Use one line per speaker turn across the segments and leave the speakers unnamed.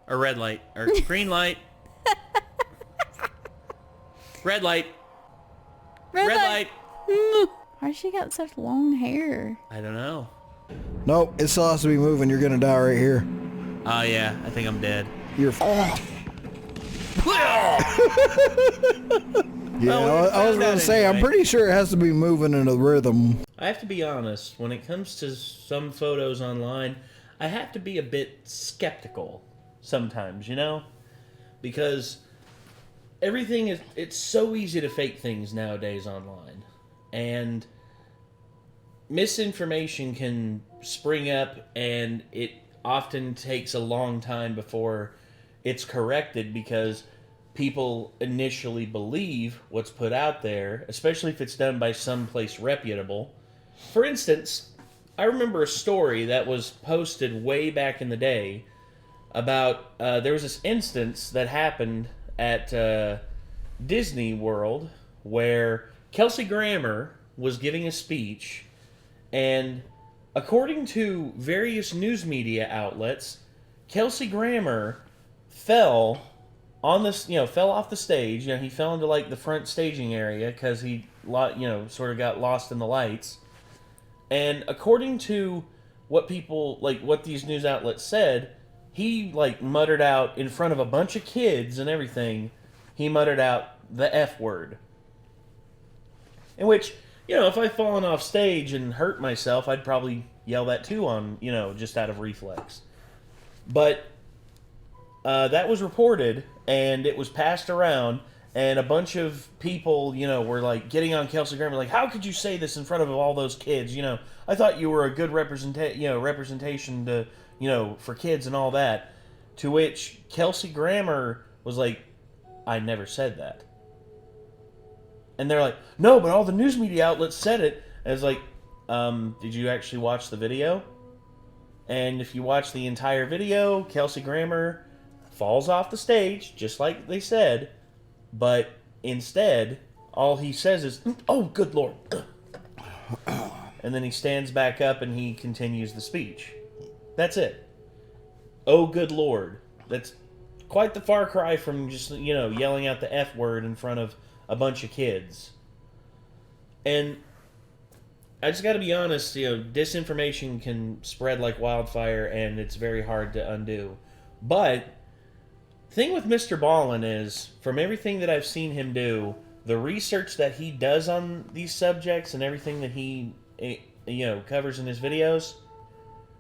Or red light. Or green light. Red light.
Red light.
light.
Why she got such long hair?
I don't know.
Nope, it still has to be moving. You're gonna die right here.
Oh, yeah. I think I'm dead.
You're. Yeah,
Well,
I was gonna say,
anyway.
I'm pretty sure it has to be moving in a rhythm.
I have to be honest. When it comes to some photos online, I have to be a bit skeptical sometimes, you know? Because everything is... It's so easy to fake things nowadays online. And misinformation can spring up, and it often takes a long time before it's corrected because people initially believe what's put out there, especially if it's done by someplace reputable. For instance, I remember a story that was posted way back in the day about there was this instance that happened at Disney World where Kelsey Grammer was giving a speech, and according to various news media outlets, Kelsey Grammer fell off the stage. You know, he fell into like the front staging area because he, sort of got lost in the lights. And according to what these news outlets said, he muttered out in front of a bunch of kids and everything. He muttered out the F word. In which, if I'd fallen off stage and hurt myself, I'd probably yell that too on, just out of reflex. But that was reported, and it was passed around, and a bunch of people, were getting on Kelsey Grammer, how could you say this in front of all those kids? I thought you were a good representation to, for kids and all that. To which Kelsey Grammer was like, I never said that. And they're like, no, but all the news media outlets said it. And it's like, did you actually watch the video? And if you watch the entire video, Kelsey Grammer falls off the stage, just like they said, but instead, all he says is, oh, good Lord. And then he stands back up and he continues the speech. That's it. Oh, good Lord. That's quite the far cry from just, yelling out the F word in front of a bunch of kids. And I just got to be honest, disinformation can spread like wildfire, and it's very hard to undo. But the thing with Mr. Ballin is, from everything that I've seen him do, the research that he does on these subjects and everything that he, covers in his videos,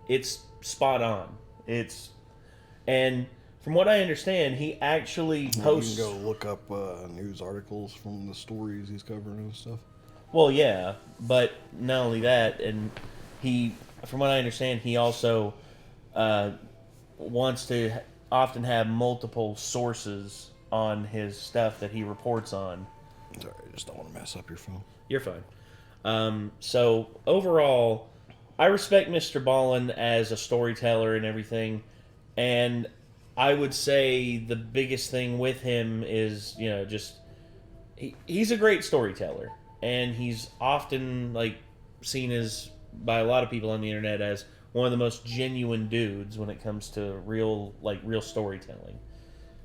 it's spot on. And from what I understand, he actually posts...
You can go look up news articles from the stories he's covering and stuff.
Well, yeah, but not only that, and he, from what I understand, he also wants to often have multiple sources on his stuff that he reports on.
Sorry, I just don't want to mess up your phone.
You're fine. So, overall, I respect Mr. Ballin as a storyteller and everything, and I would say the biggest thing with him is, he's a great storyteller. And he's often, seen as, by a lot of people on the internet, as one of the most genuine dudes when it comes to real storytelling.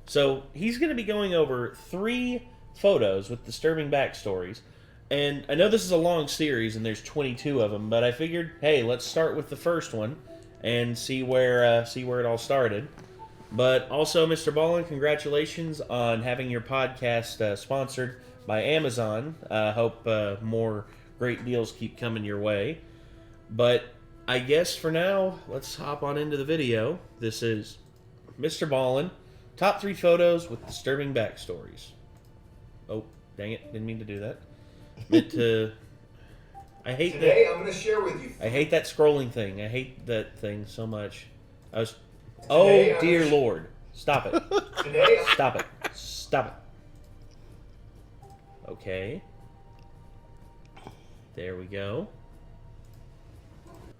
So, he's going to be going over 3 photos with disturbing backstories. And I know this is a long series, and there's 22 of them, but I figured, hey, let's start with the first one and see where it all started. But also, Mr. Ballin, congratulations on having your podcast sponsored by Amazon. Hope more great deals keep coming your way. But I guess for now, let's hop on into the video. This is Mr. Ballin, top 3 photos with disturbing backstories. Oh, dang it. Didn't mean to do that. Meant to... I hate
Today,
that.
I'm going to share with you.
I hate that scrolling thing. I hate that thing so much.
Today,
Oh, dear Lord. Stop it.
Today,
Stop it. Stop it. Okay. There we go.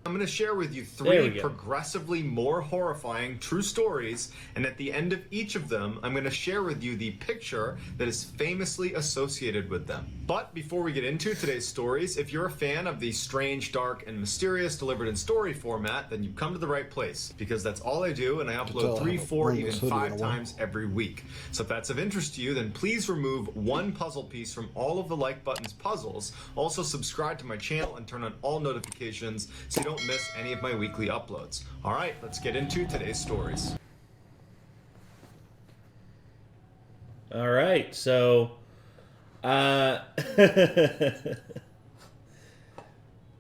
I'm going to share with you
There we
3
go.
progressively more horrifying true stories, and at the end of each of them, I'm going to share with you the picture that is famously associated with them. But before we get into today's stories, if you're a fan of the strange, dark, and mysterious delivered in story format, then you've come to the right place, because that's all I do, and I upload 3, 4, even 5 times every week. So if that's of interest to you, then please remove 1 puzzle piece from all of the like button's puzzles. Also subscribe to my channel and turn on all notifications so you don't miss any of my weekly uploads. All right, let's get into today's stories.
All right, so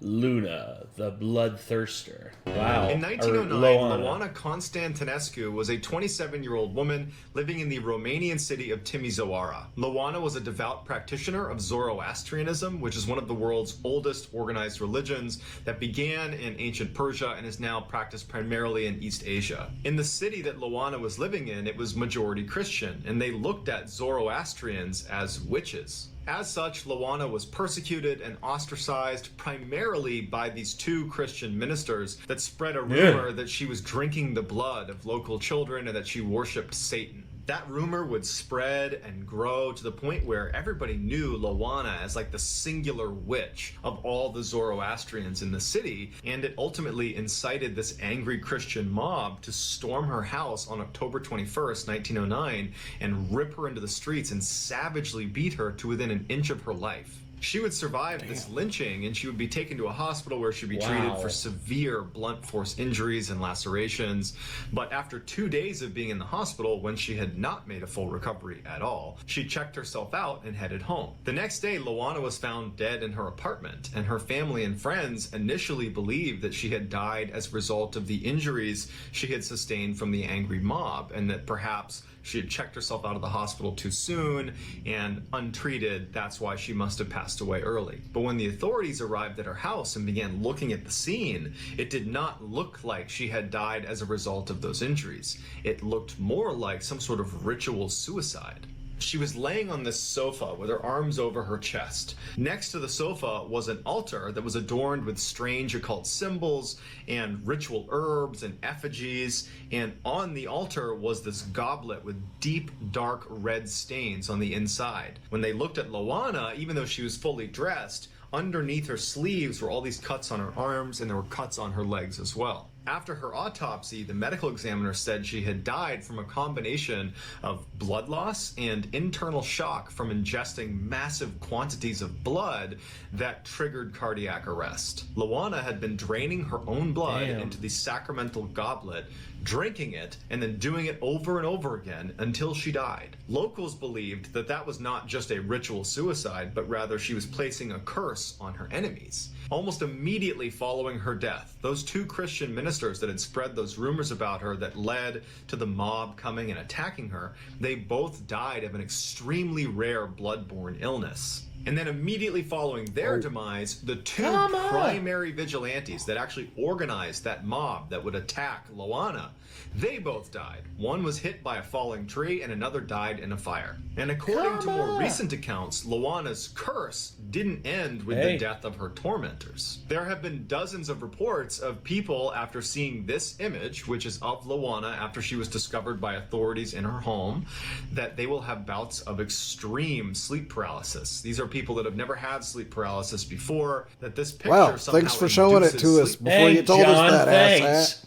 Luna, the Bloodthirster. Wow.
In
Or
1909, Luana Constantinescu was a 27-year-old woman living in the Romanian city of Timișoara. Luana was a devout practitioner of Zoroastrianism, which is one of the world's oldest organized religions that began in ancient Persia and is now practiced primarily in East Asia. In the city that Luana was living in, it was majority Christian, and they looked at Zoroastrians as witches. As such, Luana was persecuted and ostracized primarily by these 2 Christian ministers that spread a rumor that she was drinking the blood of local children and that she worshipped Satan. That rumor would spread and grow to the point where everybody knew Luana as like the singular witch of all the Zoroastrians in the city, and it ultimately incited this angry Christian mob to storm her house on October 21st, 1909, and rip her into the streets and savagely beat her to within an inch of her life. She would survive this lynching, and she would be taken to a hospital where she'd be treated for severe blunt force injuries and lacerations. But after 2 days of being in the hospital, when she had not made a full recovery at all, she checked herself out and headed home. The next day, Luana was found dead in her apartment, and her family and friends initially believed that she had died as a result of the injuries she had sustained from the angry mob, and that perhaps she had checked herself out of the hospital too soon, and untreated, that's why she must have passed away early. But when the authorities arrived at her house and began looking at the scene, it did not look like she had died as a result of those injuries. It looked more like some sort of ritual suicide. She was laying on this sofa with her arms over her chest. Next to the sofa was an altar that was adorned with strange occult symbols and ritual herbs and effigies, and on the altar was this goblet with deep, dark red stains on the inside. When they looked at Luana, even though she was fully dressed, underneath her sleeves were all these cuts on her arms, and there were cuts on her legs as well. After her autopsy, the medical examiner said she had died from a combination of blood loss and internal shock from ingesting massive quantities of blood that triggered cardiac arrest. Luana had been draining her own blood into the sacramental goblet, drinking it, and then doing it over and over again until she died. Locals believed that that was not just a ritual suicide, but rather she was placing a curse on her enemies. Almost immediately following her death, those 2 Christian ministers that had spread those rumors about her that led to the mob coming and attacking her, they both died of an extremely rare blood-borne illness. And then immediately following their demise, the 2 primary vigilantes that actually organized that mob that would attack Luana, they both died. One was hit by a falling tree and another died in a fire. And according to more recent accounts, Luana's curse didn't end with the death of her tormentors. There have been dozens of reports of people after seeing this image, which is of Luana after she was discovered by authorities in her home, that they will have bouts of extreme sleep paralysis. These are people that have never had sleep paralysis before, that this picture somehow
thanks for showing it to us before you told us that, asshat.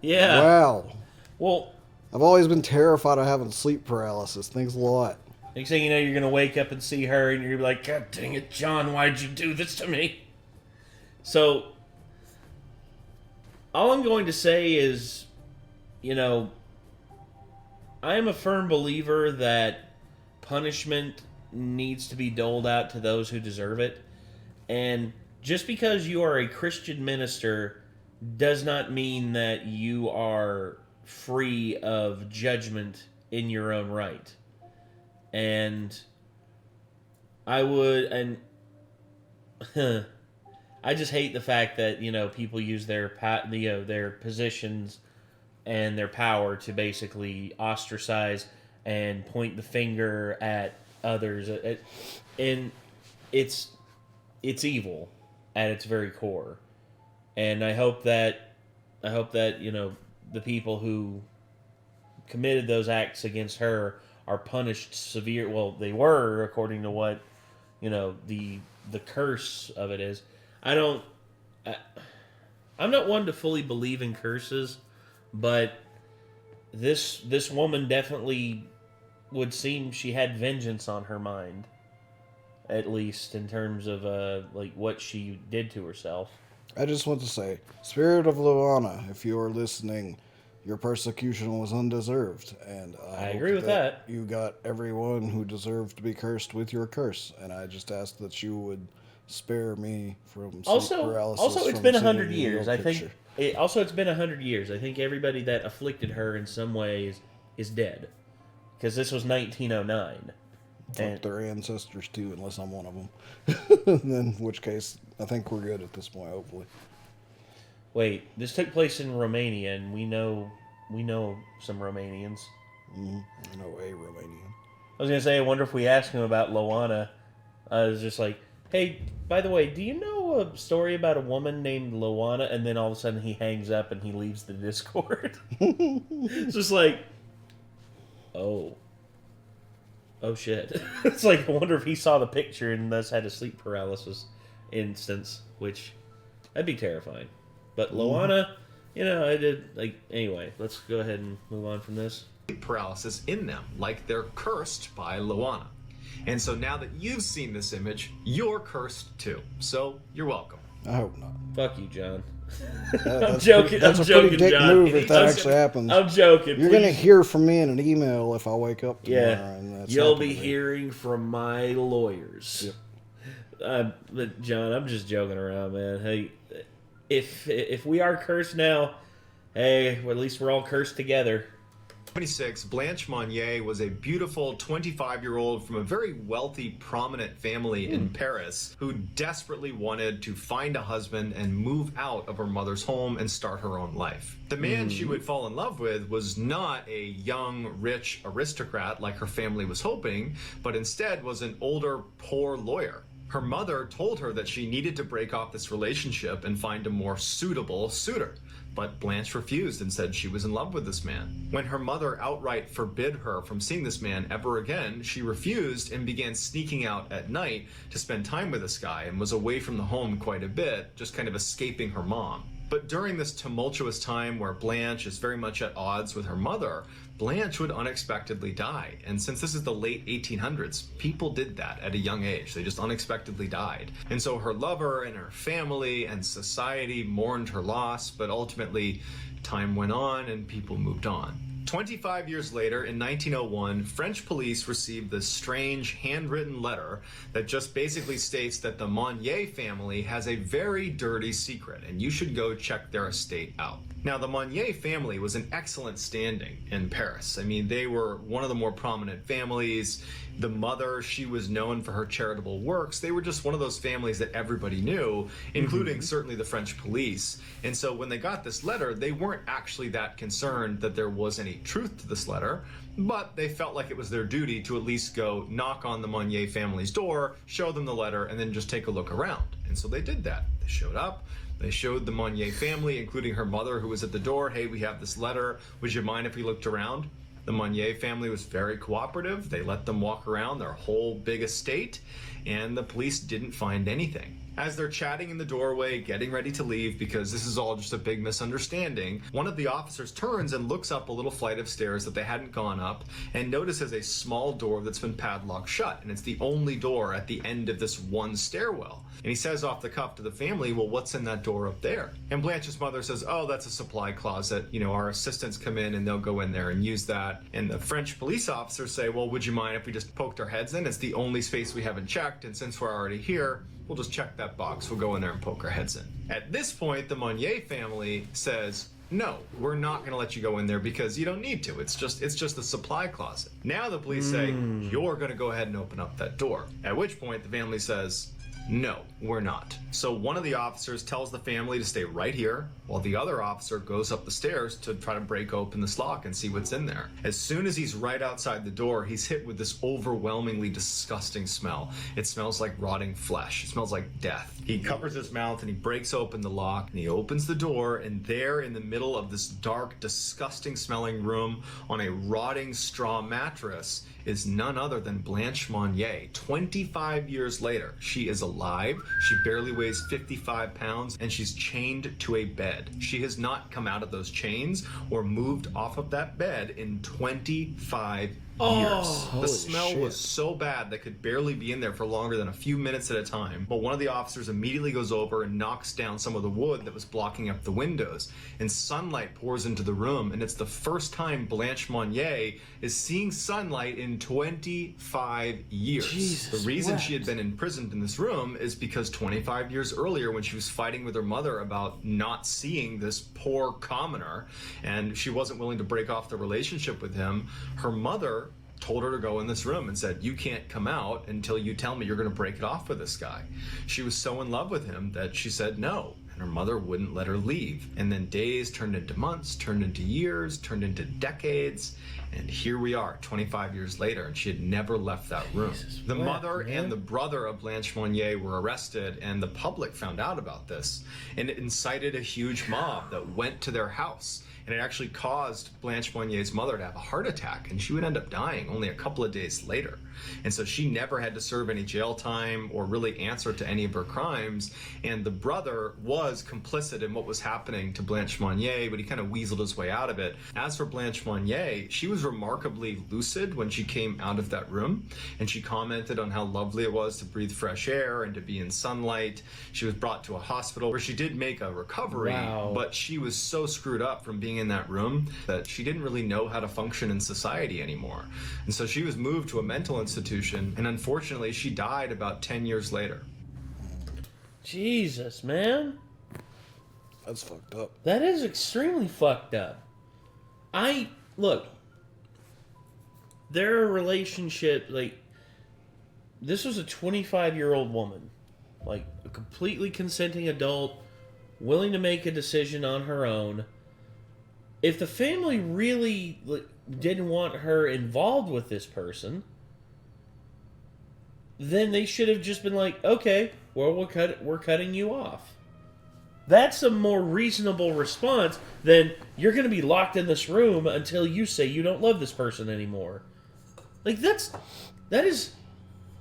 Yeah.
Wow.
Well,
I've always been terrified of having sleep paralysis. Thanks a lot.
next thing you know, you're going to wake up and see her, and you're gonna be like, God dang it, John, why'd you do this to me? So, all I'm going to say is, you know, I am a firm believer that punishment needs to be doled out to those who deserve it. And just because you are a Christian minister does not mean that you are free of judgment in your own right. And I would, and I just hate the fact that, you know, people use their their positions and their power to basically ostracize and point the finger at others, and it's evil at its very core. And I hope that you know, the people who committed those acts against her are punished severe. Well, they were, according to what, you know, the curse of it is. I'm not one to fully believe in curses, but this woman definitely would seem she had vengeance on her mind, at least in terms of like what she did to herself.
I just want to say, Spirit of Luana, if you are listening, your persecution was undeserved, and
I agree with that.
You got everyone who deserved to be cursed with your curse, and I just ask that you would spare me from sleep paralysis.
Also, it's
from
been
seeing
100
the
years.
old
I think.
picture.
It's been 100 years. I think everybody that afflicted her in some ways is dead, because this was 1909.
Fuck their ancestors too, unless I'm one of them. In which case, I think we're good at this point. Hopefully.
Wait, this took place in Romania, and we know some Romanians.
Mm-hmm. I know a Romanian.
I was gonna say, I wonder if we asked him about Loana. I was just like, hey, by the way, do you know a story about a woman named Loana? And then all of a sudden he hangs up and he leaves the Discord. It's just like, oh shit. It's like, I wonder if he saw the picture and thus had a sleep paralysis instance, which that'd be terrifying. But Loana, you know, I did, like, anyway, let's go ahead and move on from this.
Paralysis in them, like they're cursed by Luana. And so now that you've seen this image, you're cursed too. So you're welcome.
I hope not.
Fuck you, John.
That's
joking.
That's
I'm
a pretty
joking,
dick
John.
move if that actually happens.
I'm joking.
You're gonna hear from me in an email if I wake up tomorrow.
Yeah,
And that's
you'll
happened
be
to me.
hearing from my lawyers.
Yep.
But John, I'm just joking around, man. Hey, if we are cursed now, hey, well, at least we're all cursed together.
26, Blanche Monier was a beautiful 25-year-old from a very wealthy, prominent family in Paris who desperately wanted to find a husband and move out of her mother's home and start her own life. The man she would fall in love with was not a young, rich aristocrat like her family was hoping, but instead was an older, poor lawyer. Her mother told her that she needed to break off this relationship and find a more suitable suitor. But Blanche refused and said she was in love with this man. When her mother outright forbid her from seeing this man ever again, she refused and began sneaking out at night to spend time with this guy and was away from the home quite a bit, just kind of escaping her mom. But during this tumultuous time where Blanche is very much at odds with her mother, Blanche would unexpectedly die. And since this is the late 1800s, people did that at a young age. They just unexpectedly died. And so her lover and her family and society mourned her loss, but ultimately time went on and people moved on. 25 years later, in 1901, French police received this strange handwritten letter that just basically states that the Monier family has a very dirty secret, and you should go check their estate out. Now, the Monier family was in excellent standing in Paris. I mean, they were one of the more prominent families. The mother, she was known for her charitable works. They were just one of those families that everybody knew, including certainly the French police. And so when they got this letter, they weren't actually that concerned that there was any truth to this letter, but they felt like it was their duty to at least go knock on the Monier family's door, show them the letter, and then just take a look around. And so they did that. They showed up. They showed the Monier family, including her mother, who was at the door, hey, we have this letter. Would you mind if we looked around? The Monier family was very cooperative. They let them walk around their whole big estate, and the police didn't find anything. As they're chatting in the doorway, getting ready to leave because this is all just a big misunderstanding, one of the officers turns and looks up a little flight of stairs that they hadn't gone up and notices a small door that's been padlocked shut, and it's the only door at the end of this one stairwell. And he says off the cuff to the family, well, what's in that door up there? And Blanche's mother says, oh, that's a supply closet. You know, our assistants come in and they'll go in there and use that. And the French police officers say, well, would you mind if we just poked our heads in? It's the only space we haven't checked, and since we're already here, we'll just check that box. We'll go in there and poke our heads in. At this point, the Monier family says, no, we're not going to let you go in there because you don't need to. It's just a supply closet. Now the police say, you're going to go ahead and open up that door. At which point the family says, No, we're not. So one of the officers tells the family to stay right here, while the other officer goes up the stairs to try to break open this lock and see what's in there. As soon as he's right outside the door, he's hit with this overwhelmingly disgusting smell. It smells like rotting flesh. It smells like death. He covers his mouth and he breaks open the lock and he opens the door, and there in the middle of this dark, disgusting smelling room on a rotting straw mattress is none other than Blanche Monier. 25 years later, she is alive, she barely weighs 55 pounds, and she's chained to a bed. She has not come out of those chains or moved off of that bed in 25 years. The smell was so bad that could barely be in there for longer than a few minutes at a time. But one of the officers immediately goes over and knocks down some of the wood that was blocking up the windows. And sunlight pours into the room, and it's the first time Blanche Monier is seeing sunlight in 25 years.
Jesus
the reason
wept.
she had been imprisoned in this room is because 25 years earlier, when she was fighting with her mother about not seeing this poor commoner, and she wasn't willing to break off the relationship with him, her mother told her to go in this room and said, you can't come out until you tell me you're going to break it off with this guy. She was so in love with him that she said no, and her mother wouldn't let her leave. And then days turned into months, turned into years, turned into decades, and here we are 25 years later, and she had never left that room. The mother and the brother of Blanche Monier were arrested, and the public found out about this, and it incited a huge mob that went to their house. And it actually caused Blanche Monier's mother to have a heart attack, and she would end up dying only a couple of days later. And so she never had to serve any jail time or really answer to any of her crimes. And the brother was complicit in what was happening to Blanche Monier, but he kind of weaseled his way out of it. As for Blanche Monier, she was remarkably lucid when she came out of that room, and she commented on how lovely it was to breathe fresh air and to be in sunlight. She was brought to a hospital where she did make a recovery, but she was so screwed up from being in that room that she didn't really know how to function in society anymore. And so she was moved to a mental institution, and unfortunately she died about 10 years later.
Jesus, man.
That's fucked up.
That is extremely fucked up. Look, their relationship, like, this was a 25-year-old woman, like, a completely consenting adult, willing to make a decision on her own. If the family really didn't want her involved with this person, then they should have just been like, okay, well, we're cutting you off. That's a more reasonable response than you're going to be locked in this room until you say you don't love this person anymore. Like, that is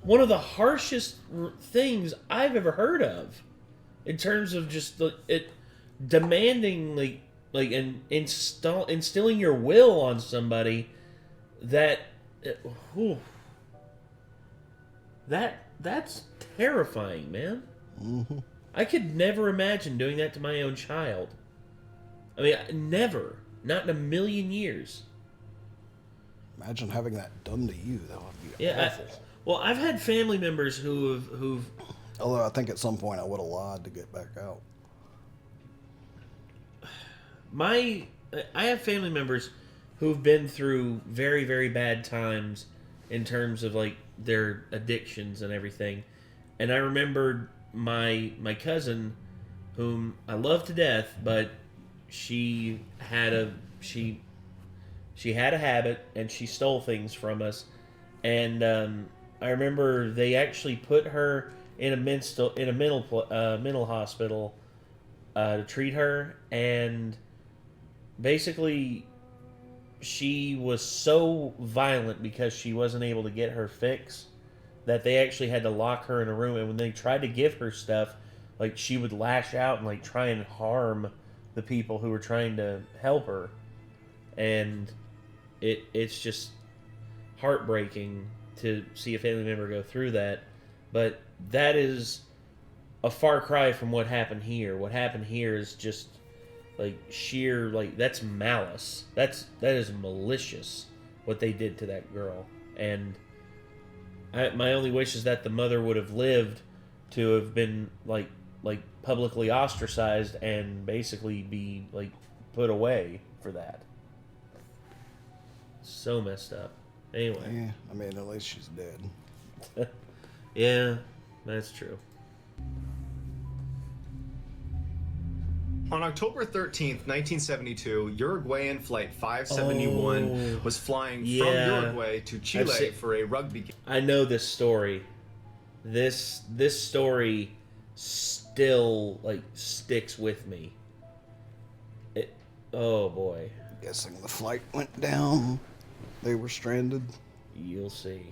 one of the harshest things I've ever heard of in terms of just it demanding and instilling your will on somebody that's terrifying, man.
Mm-hmm.
I could never imagine doing that to my own child. I mean, never. Not in a million years.
Imagine having that done to you. That would be awful.
I've had family members who've...
Although I think at some point I would have lied to get back out.
I have family members who've been through very, very bad times in terms of, like, their addictions and everything. And I remembered my cousin, whom I love to death, but she had a habit, and she stole things from us. And I remember they actually put her in a mental hospital to treat her, and basically she was so violent because she wasn't able to get her fix that they actually had to lock her in a room. And when they tried to give her stuff, like, she would lash out and, like, try and harm the people who were trying to help her. And it's just heartbreaking to see a family member go through that. But that is a far cry from what happened here. What happened here is just, like, sheer, like, that's malice. That is malicious, what they did to that girl. And my only wish is that the mother would have lived to have been, like publicly ostracized and basically be, like, put away for that. So messed up. Anyway.
Yeah, I mean, at least she's dead.
Yeah, that's true.
On October 13th, 1972, Uruguayan Flight 571 was flying from Uruguay to Chile for a rugby game.
I know this story. This story still like sticks with me. Oh boy.
Guessing the flight went down. They were stranded.
You'll see.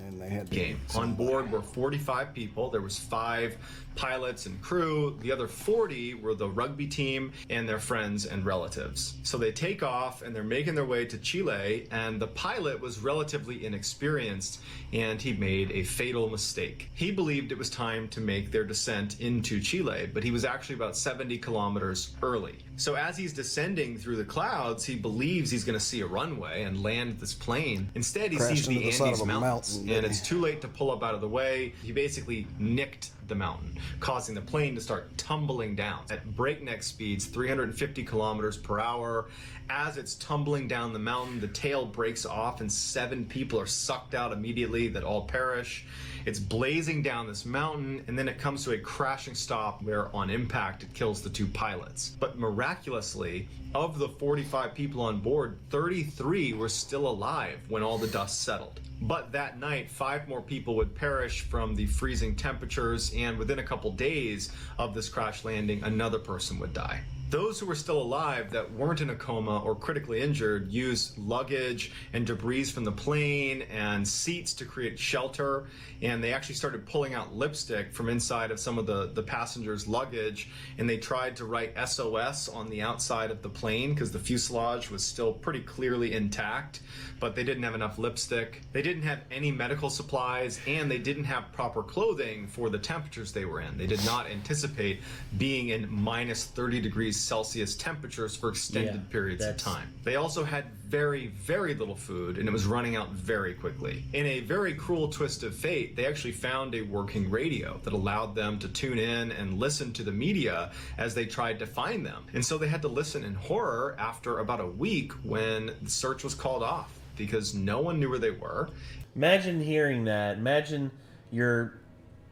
And they had
Game. On board were 45 people. There was 5 pilots and crew. The other 40 were the rugby team and their friends and relatives. So they take off and they're making their way to Chile, and the pilot was relatively inexperienced and he made a fatal mistake. He believed it was time to make their descent into Chile, but he was actually about 70 kilometers early. So as he's descending through the clouds, he believes he's going to see a runway and land this plane. Instead, he sees the Andes Mountains, and it's too late to pull up out of the way. He basically nicked the mountain, causing the plane to start tumbling down at breakneck speeds, 350 kilometers per hour. As it's tumbling down the mountain, the tail breaks off and 7 people are sucked out immediately that all perish. It's blazing down this mountain, and then it comes to a crashing stop where on impact it kills the 2 pilots. But miraculously, of the 45 people on board, 33 were still alive when all the dust settled. But that night, 5 more people would perish from the freezing temperatures, and within a couple days of this crash landing, another person would die. Those who were still alive that weren't in a coma or critically injured used luggage and debris from the plane and seats to create shelter, and they actually started pulling out lipstick from inside of some of the passengers' luggage, and they tried to write SOS on the outside of the plane because the fuselage was still pretty clearly intact, but they didn't have enough lipstick. They didn't have any medical supplies, and they didn't have proper clothing for the temperatures they were in. They did not anticipate being in minus 30 degrees Celsius temperatures for extended periods of time. They also had very, very little food, and it was running out very quickly. In a very cruel twist of fate, they actually found a working radio that allowed them to tune in and listen to the media as they tried to find them. And so they had to listen in horror after about a week when the search was called off because no one knew where they were.
Imagine hearing that. Imagine you're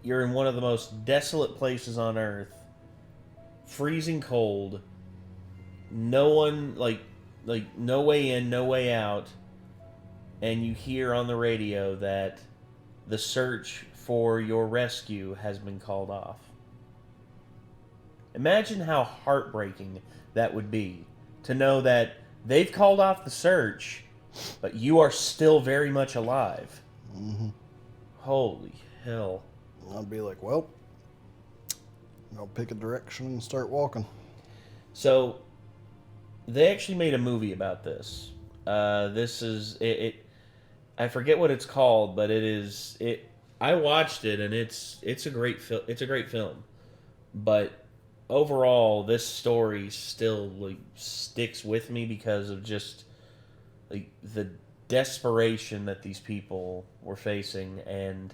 in one of the most desolate places on Earth, freezing cold, no one, like no way in, no way out, and you hear on the radio that the search for your rescue has been called off. Imagine how heartbreaking that would be to know that they've called off the search, but you are still very much alive.
Mm-hmm.
Holy hell.
I'd be like, well, I'll pick a direction and start walking.
So, they actually made a movie about this. This is it. I forget what it's called, but it is it. I watched it, and it's a great film. It's a great film, but overall, this story still like sticks with me because of just like the desperation that these people were facing and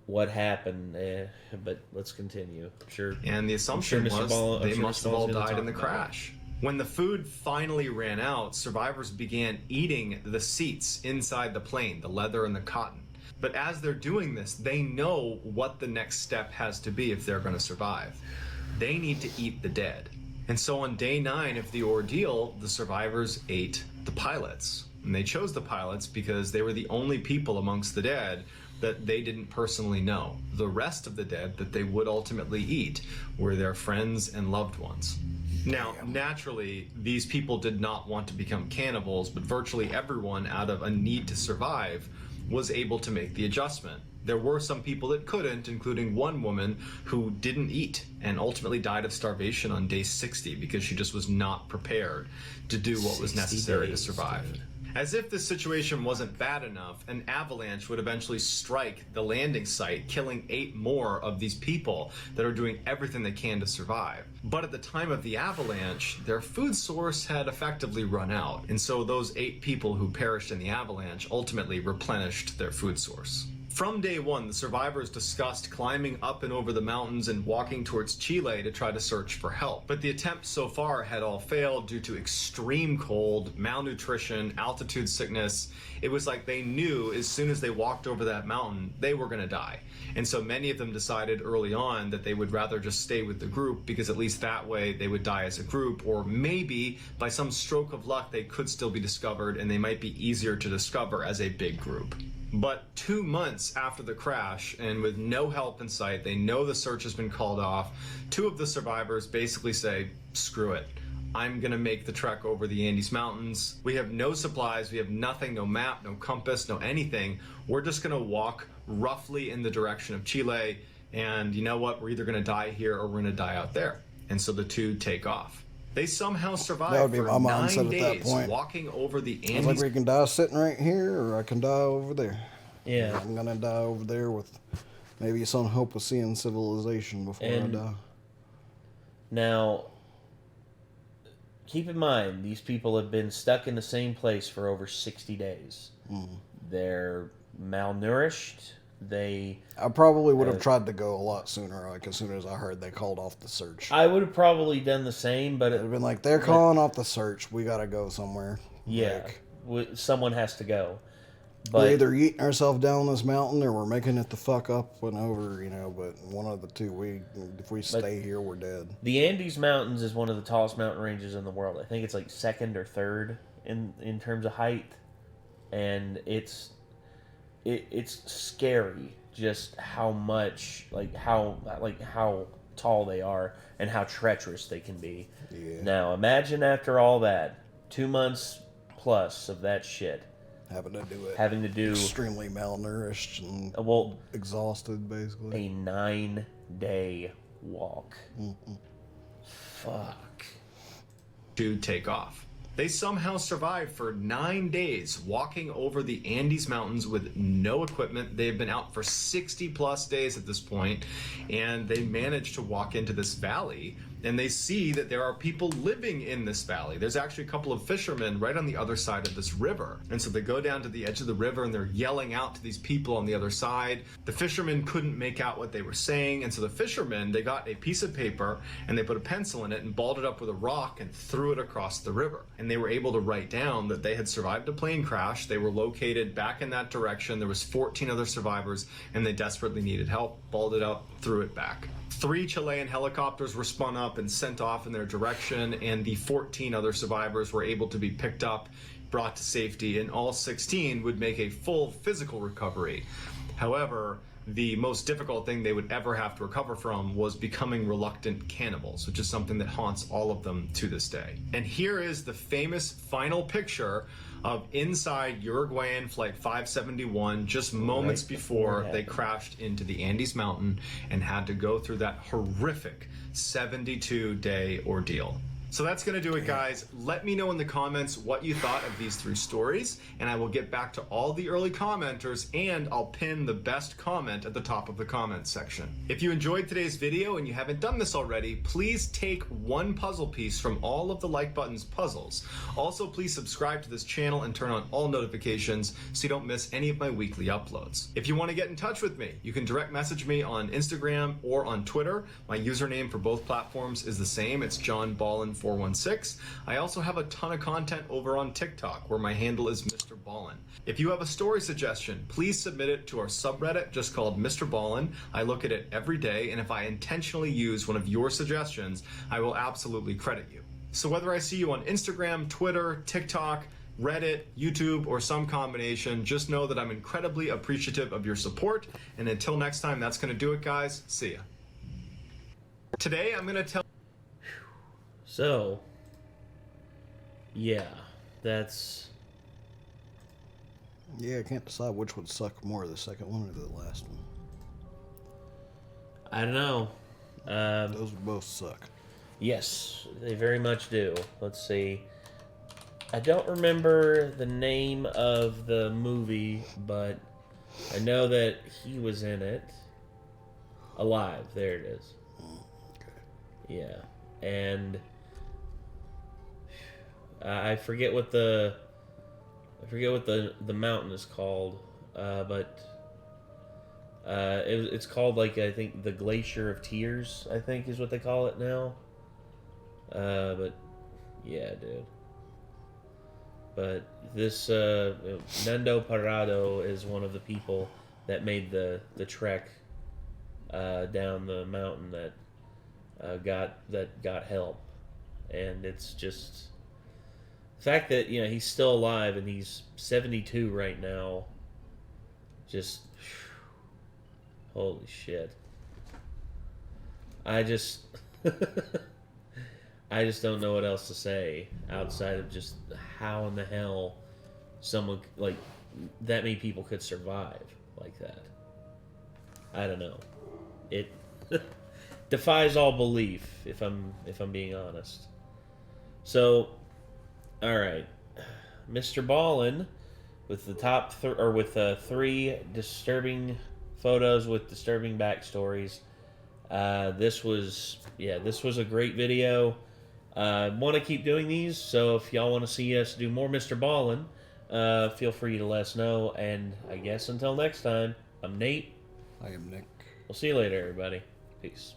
what happened. But let's continue. Sure.
And the assumption was they must have all died in the crash. When the food finally ran out, survivors began eating the seats inside the plane, the leather and the cotton. But as they're doing this, they know what the next step has to be if they're going to survive. They need to eat the dead. And so on day 9 of the ordeal, the survivors ate the pilots. And they chose the pilots because they were the only people amongst the dead that they didn't personally know. The rest of the dead that they would ultimately eat were their friends and loved ones. Now, naturally, these people did not want to become cannibals, but virtually everyone, out of a need to survive, was able to make the adjustment. There were some people that couldn't, including one woman who didn't eat and ultimately died of starvation on day 60 because she just was not prepared to do what was necessary to survive. Dude. As if this situation wasn't bad enough, an avalanche would eventually strike the landing site, killing 8 more of these people that are doing everything they can to survive. But at the time of the avalanche, their food source had effectively run out, and so those 8 people who perished in the avalanche ultimately replenished their food source. From day one, the survivors discussed climbing up and over the mountains and walking towards Chile to try to search for help. But the attempts so far had all failed due to extreme cold, malnutrition, altitude sickness. It was like they knew as soon as they walked over that mountain, they were going to die. And so many of them decided early on that they would rather just stay with the group, because at least that way they would die as a group, or maybe by some stroke of luck they could still be discovered and they might be easier to discover as a big group. But 2 months after the crash, and with no help in sight, they know the search has been called off. 2 of the survivors basically say, screw it. I'm gonna make the trek over the Andes Mountains. We have no supplies, we have nothing, no map, no compass, no anything. We're just gonna walk roughly in the direction of Chile, and you know what? We're either gonna die here or we're gonna die out there. And so the 2 take off. They somehow survived for 9 days, walking over the Andes.
I was like, we can die sitting right here, or I can die over there.
Yeah.
I'm gonna die over there with maybe some hope of seeing civilization before I die.
Now, keep in mind, these people have been stuck in the same place for over 60 days. They're malnourished.
I probably would have tried to go a lot sooner, like as soon as I heard they called off the search.
I would have probably done the same, but
it'd have been like, they're calling off the search. We gotta go somewhere.
Yeah, someone has to go.
But we're either eating ourselves down this mountain, or we're making it the fuck up and over, you know. But one of the two, if we stay here, we're dead.
The Andes Mountains is one of the tallest mountain ranges in the world. I think it's like second or third in terms of height, and it's scary just how much how tall they are and how treacherous they can be.
Yeah.
Now imagine after all that, 2 months plus of that shit.
Having to do extremely malnourished and exhausted, basically.
A 9-day walk. Fuck.
To take off. They somehow survived for 9 days, walking over the Andes Mountains with no equipment. They've been out for 60 plus days at this point, and they managed to walk into this valley, and they see that there are people living in this valley. There's actually a couple of fishermen right on the other side of this river. And so they go down to the edge of the river and they're yelling out to these people on the other side. The fishermen couldn't make out what they were saying, and so the fishermen, they got a piece of paper and they put a pencil in it and balled it up with a rock and threw it across the river. And they were able to write down that they had survived a plane crash. They were located back in that direction. There was 14 other survivors and they desperately needed help. Balled it up, threw it back. 3 Chilean helicopters were spun up and sent off in their direction, and the 14 other survivors were able to be picked up, brought to safety, and all 16 would make a full physical recovery. However, the most difficult thing they would ever have to recover from was becoming reluctant cannibals, which is something that haunts all of them to this day. And here is the famous final picture of inside Uruguayan Flight 571 just moments before they crashed into the Andes Mountain and had to go through that horrific 72-day ordeal. So that's going to do it, guys. Let me know in the comments what you thought of these 3 stories, and I will get back to all the early commenters, and I'll pin the best comment at the top of the comments section. If you enjoyed today's video and you haven't done this already, please take 1 puzzle piece from all of the like button's puzzles. Also, please subscribe to this channel and turn on all notifications so you don't miss any of my weekly uploads. If you want to get in touch with me, you can direct message me on Instagram or on Twitter. My username for both platforms is the same. It's John Ballin 416. I also have a ton of content over on TikTok where my handle is Mr. Ballin. If you have a story suggestion, please submit it to our subreddit just called Mr. Ballin. I look at it every day, and if I intentionally use one of your suggestions, I will absolutely credit you. So whether I see you on Instagram, Twitter, TikTok, Reddit, YouTube, or some combination, just know that I'm incredibly appreciative of your support. And until next time, that's going to do it, guys. See ya. Today, I'm going to tell...
So, yeah, that's...
Yeah, I can't decide which would suck more, the second one or the last one.
I don't know.
Those both suck.
Yes, they very much do. Let's see. I don't remember the name of the movie, but I know that he was in it. Alive, there it is.
Okay.
Yeah, and... I forget what the mountain is called, but It's called, like, I think the Glacier of Tears, I think is what they call it now. But yeah, dude. But this Nando Parado is one of the people that made the trek down the mountain that got help, and it's just the fact that he's still alive and he's 72 right now. Just holy shit! I just I just don't know what else to say outside of just how in the hell someone like that many people could survive like that. I don't know. It defies all belief if I'm being honest. So, all right, Mr. Ballin with the top with 3 disturbing photos with disturbing backstories. This was a great video. Want to keep doing these, so if y'all want to see us do more Mr. Ballin, feel free to let us know. And I guess until next time, I'm Nate.
I am Nick.
We'll see you later, everybody. Peace.